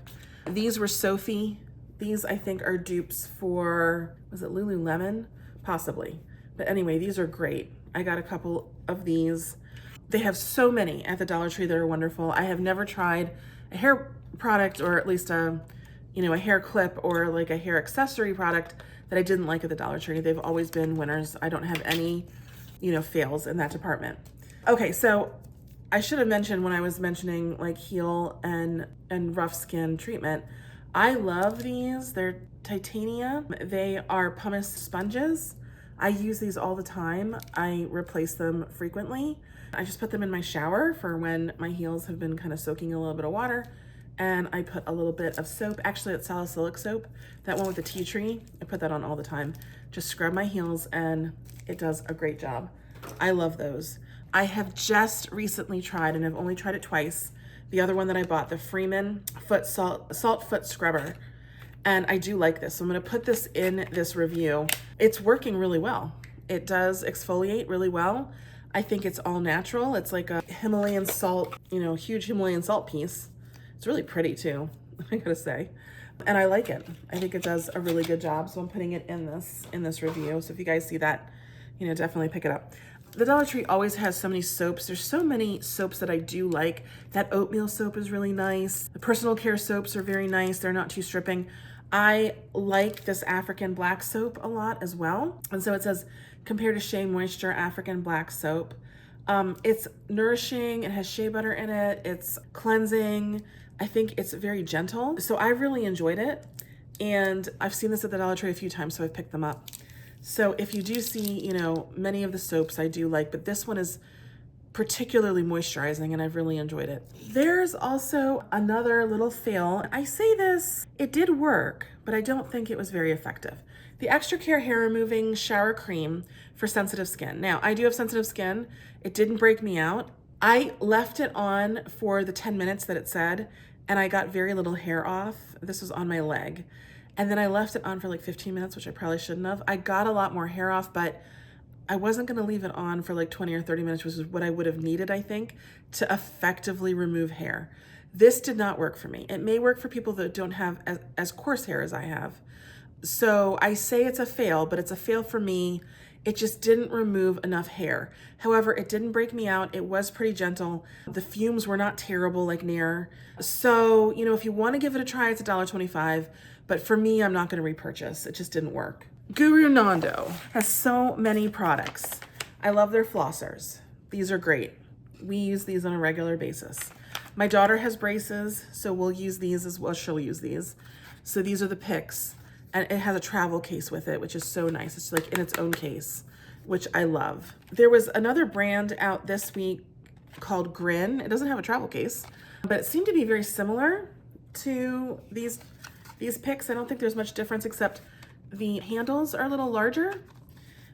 These were Sophie. These I think are dupes for, was it Lululemon? Possibly. But anyway, these are great. I got a couple of these. They have so many at the Dollar Tree that are wonderful. I have never tried a hair product, or at least a hair clip or like a hair accessory product that I didn't like at the Dollar Tree. They've always been winners. I don't have any, fails in that department. Okay, so I should have mentioned when I was mentioning like heel and rough skin treatment, I love these. They're titanium. They are pumice sponges. I use these all the time. I replace them frequently. I just put them in my shower for when my heels have been kind of soaking in a little bit of water. And I put a little bit of soap. Actually, it's salicylic soap. That one with the tea tree. I put that on all the time. Just scrub my heels and it does a great job. I love those. I have just recently tried, and I've only tried it twice, the other one that I bought, the Freeman Salt Foot Scrubber. And I do like this. So I'm gonna put this in this review. It's working really well. It does exfoliate really well. I think it's all natural. It's like a Himalayan salt, huge Himalayan salt piece. It's really pretty too, I gotta say. And I like it. I think it does a really good job. So I'm putting it in this review. So if you guys see that, definitely pick it up. The Dollar Tree always has so many soaps. There's so many soaps that I do like. That oatmeal soap is really nice. The personal care soaps are very nice. They're not too stripping. I like this African black soap a lot as well. And so it says, compared to Shea Moisture African black soap. It's nourishing, it has shea butter in it, it's cleansing. I think it's very gentle. So I really enjoyed it. And I've seen this at the Dollar Tree a few times, so I've picked them up. So if you do see, you know, many of the soaps I do like, but this one is particularly moisturizing and I've really enjoyed it. There's also another little fail. I say this, it did work, but I don't think it was very effective. The Extra Care Hair Removing Shower Cream for sensitive skin. Now, I do have sensitive skin. It didn't break me out. I left it on for the 10 minutes that it said, and I got very little hair off. This was on my leg. And then I left it on for like 15 minutes, which I probably shouldn't have. I got a lot more hair off, but I wasn't gonna leave it on for like 20 or 30 minutes, which is what I would have needed, I think, to effectively remove hair. This did not work for me. It may work for people that don't have as coarse hair as I have. So I say it's a fail, but it's a fail for me. It just didn't remove enough hair. However, it didn't break me out. It was pretty gentle. The fumes were not terrible like Nair. So, you know, if you wanna give it a try, it's $1.25, but for me, I'm not gonna repurchase. It just didn't work. Guru Nanda has so many products. I love their flossers. These are great. We use these on a regular basis. My daughter has braces, so we'll use these as well. She'll use these. So these are the picks, and it has a travel case with it, which is so nice. It's like in its own case, which I love. There was another brand out this week called Grin. It doesn't have a travel case, but it seemed to be very similar to these picks. I don't think there's much difference except the handles are a little larger,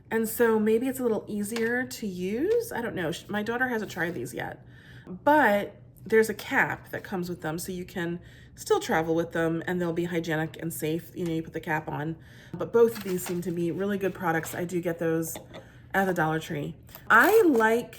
and so maybe it's a little easier to use. I don't know. My daughter hasn't tried these yet, but there's a cap that comes with them, so you can still travel with them and they'll be hygienic and safe. You know, you put the cap on. But both of these seem to be really good products. I do get those at the Dollar Tree. I like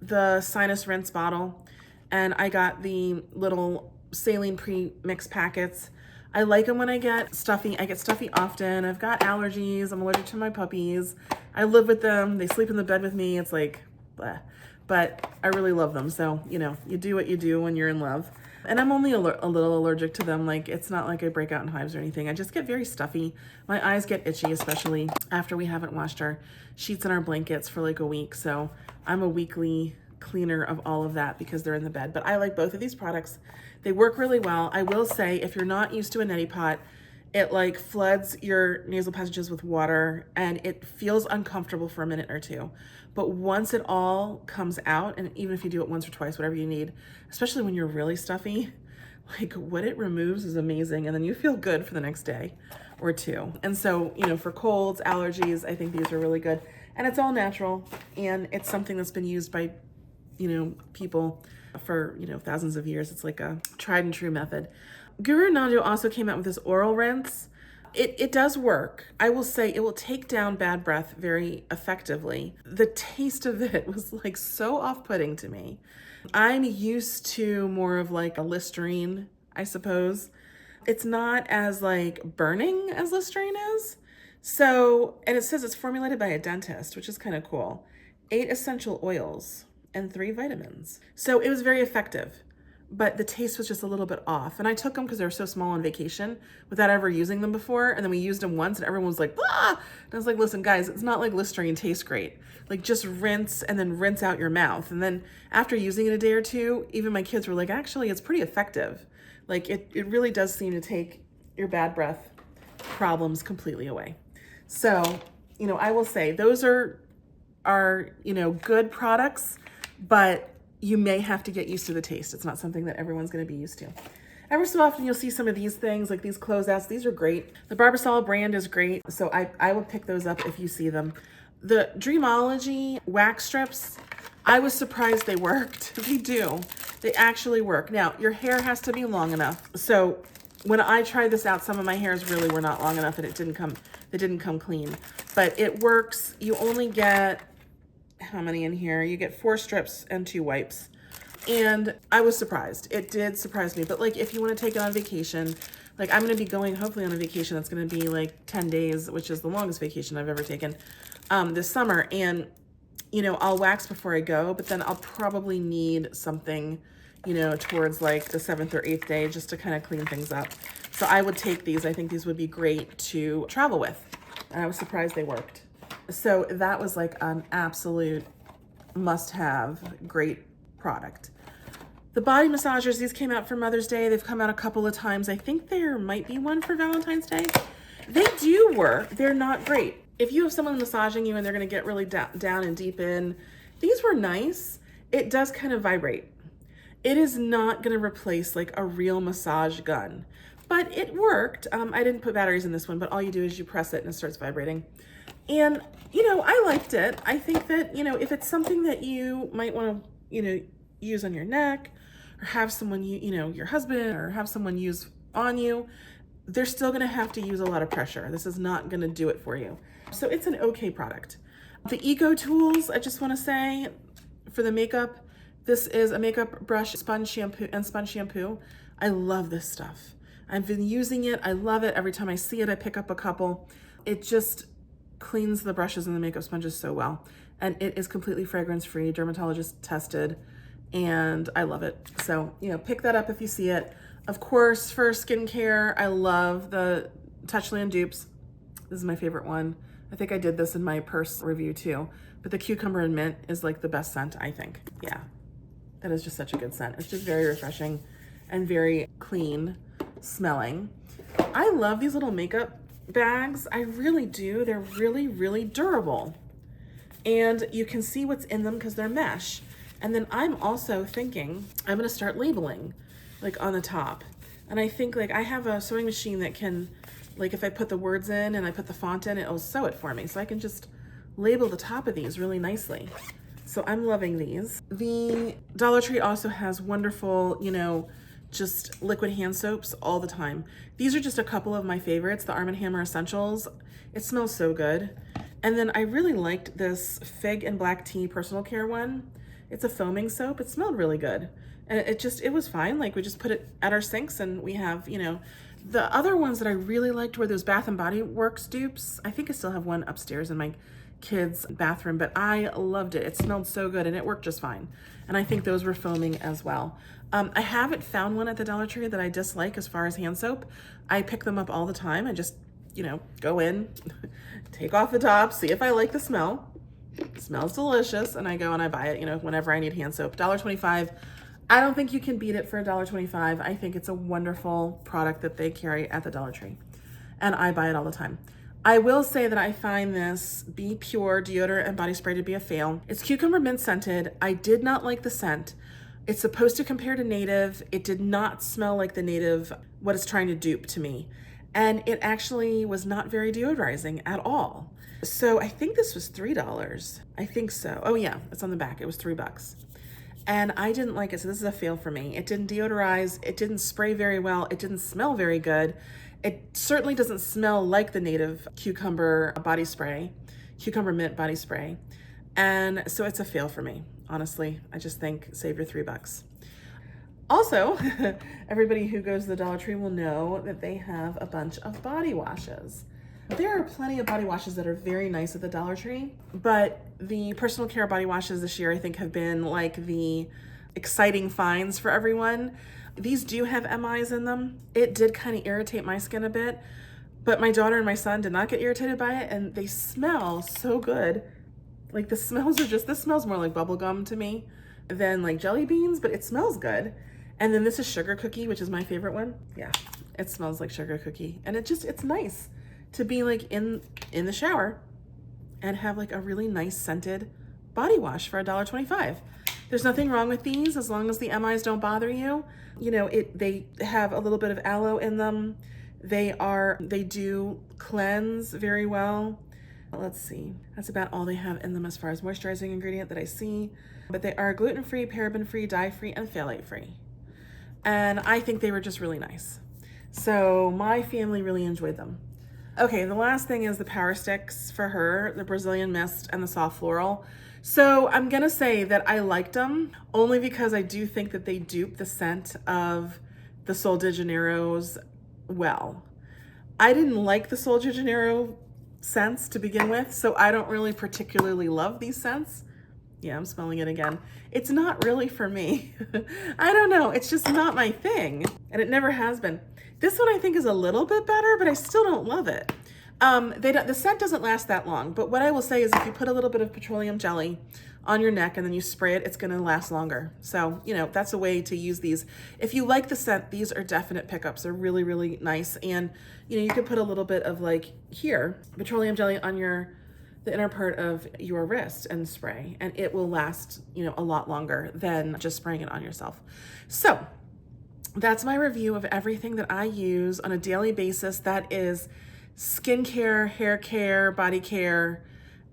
the sinus rinse bottle, and I got the little saline pre-mix packets. I like them when I get stuffy. I get stuffy often. I've got allergies. I'm allergic to my puppies. I live with them. They sleep in the bed with me. It's like, bleh. But I really love them. So, you know, you do what you do when you're in love. And I'm only a little allergic to them. Like, it's not like I break out in hives or anything. I just get very stuffy. My eyes get itchy, especially after we haven't washed our sheets and our blankets for like a week. So I'm a weekly cleaner of all of that because they're in the bed. But I like both of these products. They work really well. I will say, if you're not used to a neti pot, it like floods your nasal passages with water and it feels uncomfortable for a minute or two. But once it all comes out, and even if you do it once or twice, whatever you need, especially when you're really stuffy, like what it removes is amazing. And then you feel good for the next day or two. And so, you know, for colds, allergies, I think these are really good. And it's all natural, and it's something that's been used by, you know, people for, you know, thousands of years. It's like a tried and true method. Guru Nanda also came out with this oral rinse. It does work. I will say it will take down bad breath very effectively. The taste of it was like so off-putting to me. I'm used to more of like a Listerine, I suppose. It's not as like burning as Listerine is. So, and it says it's formulated by a dentist, which is kind of cool. 8 essential oils and 3 vitamins. So it was very effective, but the taste was just a little bit off. And I took them because they were so small on vacation without ever using them before. And then we used them once and everyone was like, ah! And I was like, listen guys, it's not like Listerine tastes great. Like just rinse and then rinse out your mouth. And then after using it a day or two, even my kids were like, actually, it's pretty effective. Like it really does seem to take your bad breath problems completely away. So, you know, I will say those are, you know, good products, but you may have to get used to the taste. It's not something that everyone's going to be used to. Every so often you'll see some of these things, like these closeouts. These are great. The Barbasol brand is great, so I will pick those up if you see them. The Dreamology wax strips, I was surprised they worked. They do. They actually work. Now, your hair has to be long enough. So when I tried this out, some of my hairs really were not long enough and they didn't come clean. But it works. You only get, how many in here? You get 4 strips and 2 wipes. And I was surprised. It did surprise me. But like if you want to take it on vacation, like I'm going to be going hopefully on a vacation that's going to be like 10 days, which is the longest vacation I've ever taken this summer. And, you know, I'll wax before I go, but then I'll probably need something, you know, towards like the 7th or 8th day just to kind of clean things up. So I would take these. I think these would be great to travel with. And I was surprised they worked. So that was like an absolute must have, great product. The body massagers, these came out for Mother's Day. They've come out a couple of times. I think there might be one for Valentine's Day. They do work. They're not great. If you have someone massaging you and they're gonna get really down and deep in, these were nice. It does kind of vibrate. It is not gonna replace like a real massage gun, but it worked. I didn't put batteries in this one, but all you do is you press it and it starts vibrating. And, you know, I liked it. I think that, you know, if it's something that you might wanna, you know, use on your neck, or have someone, you know, your husband, or have someone use on you, they're still gonna have to use a lot of pressure. This is not gonna do it for you. So it's an okay product. The Eco Tools, I just wanna say, for the makeup, this is a makeup brush, sponge shampoo. I love this stuff. I've been using it, I love it. Every time I see it, I pick up a couple. It just cleans the brushes and the makeup sponges so well. And it is completely fragrance-free, dermatologist tested, and I love it. So, you know, pick that up if you see it. Of course, for skincare, I love the Touchland dupes. This is my favorite one. I think I did this in my purse review too, but the cucumber and mint is like the best scent, I think. Yeah, that is just such a good scent. It's just very refreshing and very clean smelling. I love these little makeup bags. I really do. They're really, really durable. And you can see what's in them because they're mesh. And then I'm also thinking I'm gonna start labeling like on the top. And I think like I have a sewing machine that can, like if I put the words in and I put the font in, it'll sew it for me. So I can just label the top of these really nicely. So I'm loving these. The Dollar Tree also has wonderful, you know, just liquid hand soaps all the time. These are just a couple of my favorites, the Arm & Hammer Essentials. It smells so good. And then I really liked this Fig and Black Tea personal care one. It's a foaming soap. It smelled really good. And it was fine. Like we just put it at our sinks and we have, you know, the other ones that I really liked were those Bath and Body Works dupes. I think I still have one upstairs in my kids' bathroom, but I loved it. It smelled so good and it worked just fine. And I think those were foaming as well. I haven't found one at the Dollar Tree that I dislike as far as hand soap. I pick them up all the time. I just, you know, go in, take off the top, see if I like the smell. It smells delicious, and I go and I buy it, you know, whenever I need hand soap. $1.25. I don't think you can beat it for $1.25. I think it's a wonderful product that they carry at the Dollar Tree, and I buy it all the time. I will say that I find this Be Pure deodorant and body spray to be a fail. It's cucumber mint scented. I did not like the scent. It's supposed to compare to Native. It did not smell like the Native, what it's trying to dupe to me. And it actually was not very deodorizing at all. So I think this was $3. I think so. Oh yeah, it's on the back. It was $3. And I didn't like it, so this is a fail for me. It didn't deodorize, it didn't spray very well, it didn't smell very good. It certainly doesn't smell like the Native cucumber body spray, cucumber mint body spray. And so it's a fail for me, honestly. I just think save your $3. Also, everybody who goes to the Dollar Tree will know that they have a bunch of body washes. There are plenty of body washes that are very nice at the Dollar Tree, but the personal care body washes this year I think have been like the exciting finds for everyone. These do have MIs in them. It did kind of irritate my skin a bit, but my daughter and my son did not get irritated by it, and they smell so good. Like the smells are just, this smells more like bubble gum to me than like jelly beans, but it smells good. And then this is Sugar Cookie, which is my favorite one. Yeah, it smells like Sugar Cookie, and it's nice to be like in the shower and have like a really nice scented body wash for $1.25. There's nothing wrong with these as long as the MIs don't bother you. You know, they have a little bit of aloe in them. They do cleanse very well. Let's see, that's about all they have in them as far as moisturizing ingredient that I see. But they are gluten-free, paraben-free, dye-free, and phthalate-free. And I think they were just really nice. So my family really enjoyed them. Okay, the last thing is the Power Sticks for her, the Brazilian Mist and the Soft Floral. So I'm gonna say that I liked them only because I do think that they dupe the scent of the Sol de Janeiro's well. I didn't like the Sol de Janeiro scents to begin with, so I don't really particularly love these scents. Yeah, I'm smelling it again. It's not really for me. I don't know, it's just not my thing, and it never has been. This one I think is a little bit better, but I still don't love it. The scent doesn't last that long, but what I will say is if you put a little bit of petroleum jelly on your neck and then you spray it, it's gonna last longer. So, you know, that's a way to use these. If you like the scent, these are definite pickups. They're really, really nice. And, you know, you could put a little bit of like here, petroleum jelly on the inner part of your wrist and spray, and it will last, you know, a lot longer than just spraying it on yourself. So that's my review of everything that I use on a daily basis. That is skincare, hair care, body care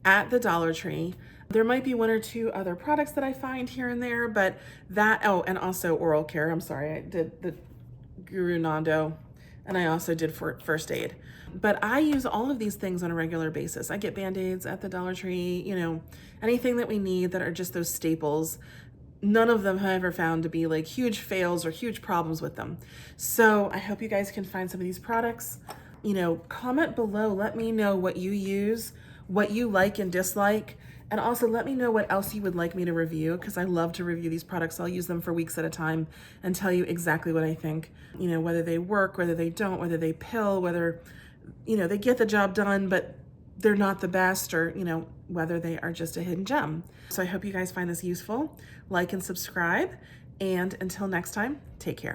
at the Dollar Tree. There might be one or two other products that I find here and there, but that, oh, and also oral care. I'm sorry, I did the Guru Nanda, and I also did for first aid. But I use all of these things on a regular basis. I get Band-Aids at the Dollar Tree, you know, anything that we need that are just those staples. None of them have I ever found to be like huge fails or huge problems with them. So I hope you guys can find some of these products. You know, comment below, let me know what you use, what you like and dislike, and also let me know what else you would like me to review, because I love to review these products. I'll use them for weeks at a time and tell you exactly what I think, you know, whether they work, whether they don't, whether they pill, whether, you know, they get the job done, but they're not the best, or, you know, whether they are just a hidden gem. So I hope you guys find this useful. Like and subscribe, and until next time, take care.